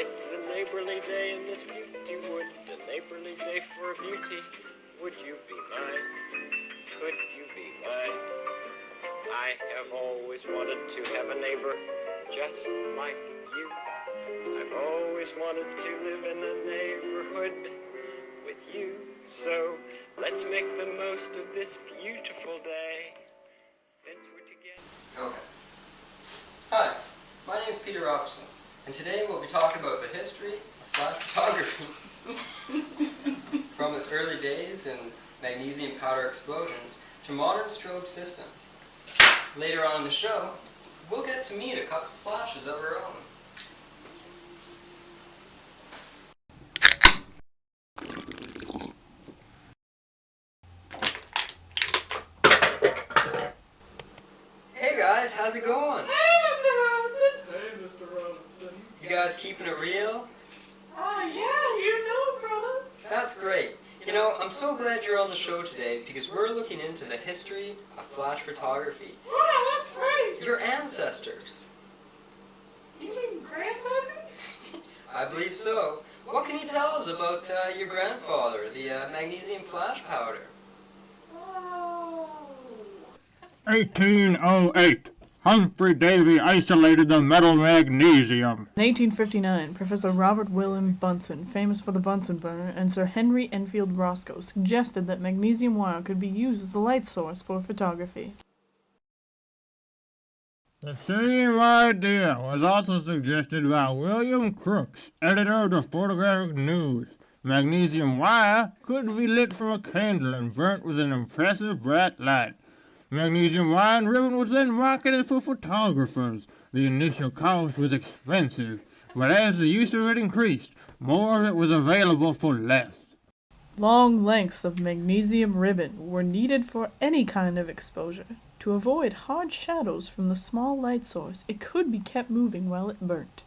It's a neighborly day in this beauty wood, a neighborly day for beauty. Would you be mine? Could you be mine? I have always wanted to have a neighbor just like you. I've always wanted to live in a neighborhood with you. So let's make the most of this beautiful day since we're together. Okay. Hi, my name is Peter Robertson, and today we'll be talking about the history of flash photography from its early days in magnesium powder explosions to modern strobe systems. Later on in the show, we'll get to meet a couple flashes of our own. Hey guys, how's it going? Hey, Mr. Robinson! Hey, Mr. Robinson. You guys keeping it real? Yeah, you know, brother. That's great. You know, I'm so glad you're on the show today because we're looking into the history of flash photography. Wow, that's great. Your ancestors. You mean grandmother? I believe so. What can you tell us about your grandfather, the magnesium flash powder? Oh. 1808. Humphrey Davy isolated the metal magnesium. In 1859, Professor Robert William Bunsen, famous for the Bunsen burner, and Sir Henry Enfield Roscoe suggested that magnesium wire could be used as the light source for photography. The same idea was also suggested by William Crookes, editor of the Photographic News. Magnesium wire could be lit from a candle and burnt with an impressive bright light. Magnesium wire and ribbon was then marketed for photographers. The initial cost was expensive, but as the use of it increased, more of it was available for less. Long lengths of magnesium ribbon were needed for any kind of exposure. To avoid hard shadows from the small light source, it could be kept moving while it burnt.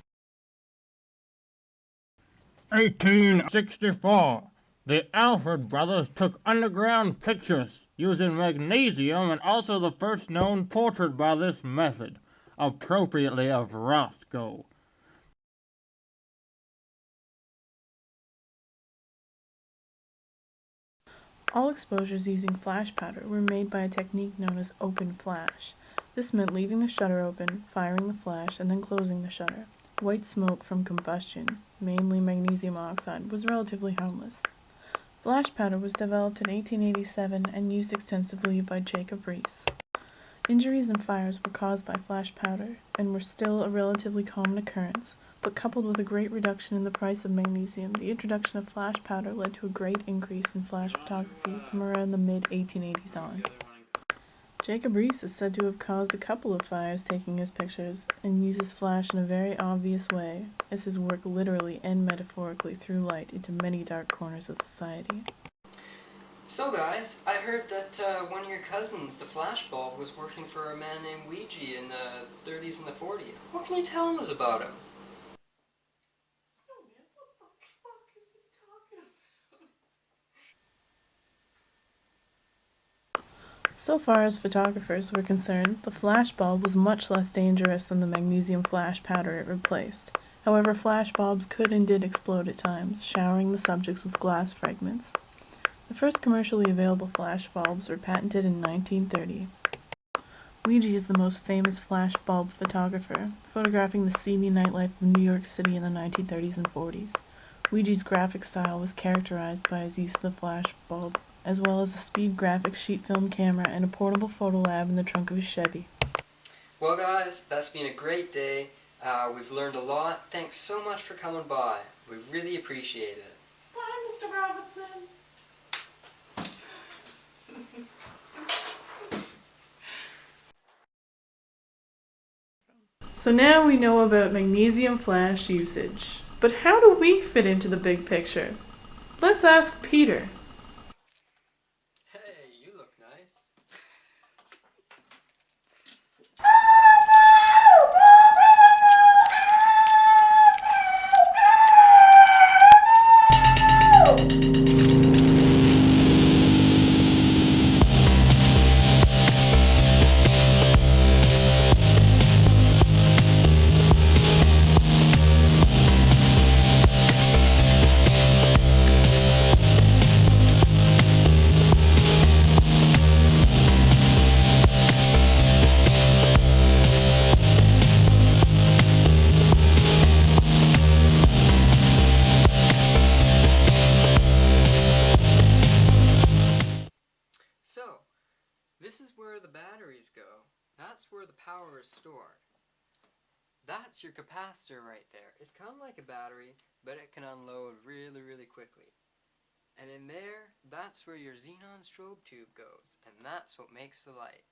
1864. The Alfred brothers took underground pictures using magnesium and also the first known portrait by this method, appropriately of Roscoe. All exposures using flash powder were made by a technique known as open flash. This meant leaving the shutter open, firing the flash, and then closing the shutter. White smoke from combustion, mainly magnesium oxide, was relatively harmless. Flash powder was developed in 1887 and used extensively by Jacob Riis. Injuries and fires were caused by flash powder and were still a relatively common occurrence, but coupled with a great reduction in the price of magnesium, the introduction of flash powder led to a great increase in flash photography from around the mid-1880s on. Jacob Riis is said to have caused a couple of fires taking his pictures, and uses flash in a very obvious way, as his work literally and metaphorically threw light into many dark corners of society. So guys, I heard that one of your cousins, the flashbulb, was working for a man named Ouija in the 30s and the 40s. What can you tell us about him? Oh, man, what the fuck is he talking about? So far as photographers were concerned, the flash bulb was much less dangerous than the magnesium flash powder it replaced. However, flash bulbs could and did explode at times, showering the subjects with glass fragments. The first commercially available flash bulbs were patented in 1930. Ouija is the most famous flash bulb photographer, photographing the seedy nightlife of New York City in the 1930s and 40s. Ouija's graphic style was characterized by his use of the flash bulb, as well as a speed graphic sheet film camera and a portable photo lab in the trunk of his Chevy. Well guys, that's been a great day. We've learned a lot. Thanks so much for coming by. We really appreciate it. Bye, Mr. Robinson. So now we know about magnesium flash usage. But how do we fit into the big picture? Let's ask Peter. Hey, you look nice. power is stored. That's your capacitor right there. It's kind of like a battery, but it can unload really, really quickly. And in there, that's where your xenon strobe tube goes, and that's what makes the light.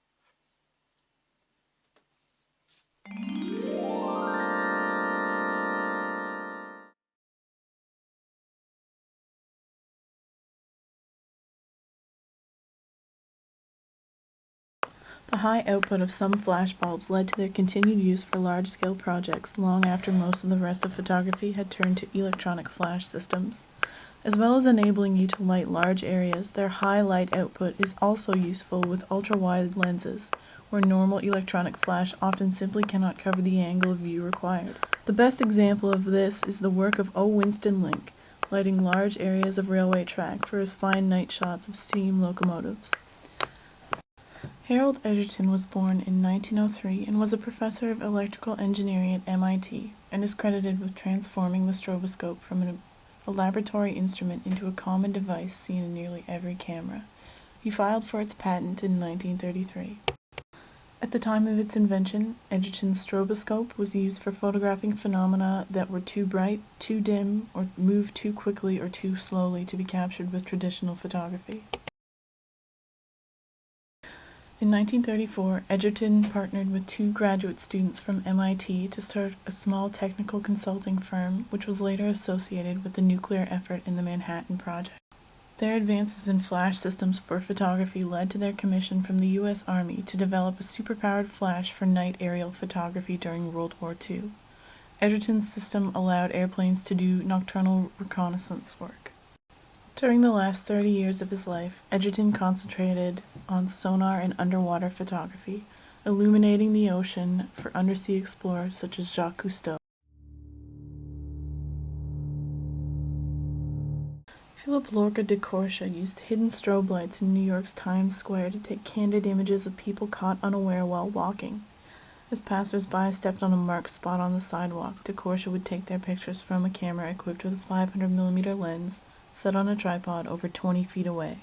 The high output of some flashbulbs led to their continued use for large-scale projects long after most of the rest of photography had turned to electronic flash systems. As well as enabling you to light large areas, their high light output is also useful with ultra-wide lenses, where normal electronic flash often simply cannot cover the angle of view required. The best example of this is the work of O. Winston Link, lighting large areas of railway track for his fine night shots of steam locomotives. Harold Edgerton was born in 1903 and was a professor of electrical engineering at MIT, and is credited with transforming the stroboscope from a laboratory instrument into a common device seen in nearly every camera. He filed for its patent in 1933. At the time of its invention, Edgerton's stroboscope was used for photographing phenomena that were too bright, too dim, or moved too quickly or too slowly to be captured with traditional photography. In 1934, Edgerton partnered with 2 graduate students from MIT to start a small technical consulting firm, which was later associated with the nuclear effort in the Manhattan Project. Their advances in flash systems for photography led to their commission from the U.S. Army to develop a superpowered flash for night aerial photography during World War II. Edgerton's system allowed airplanes to do nocturnal reconnaissance work. During the last 30 years of his life, Edgerton concentrated on sonar and underwater photography, illuminating the ocean for undersea explorers such as Jacques Cousteau. Philip Lorca de Corsia used hidden strobe lights in New York's Times Square to take candid images of people caught unaware while walking. As passers-by stepped on a marked spot on the sidewalk, de Corsia would take their pictures from a camera equipped with a 500mm lens set on a tripod over 20 feet away.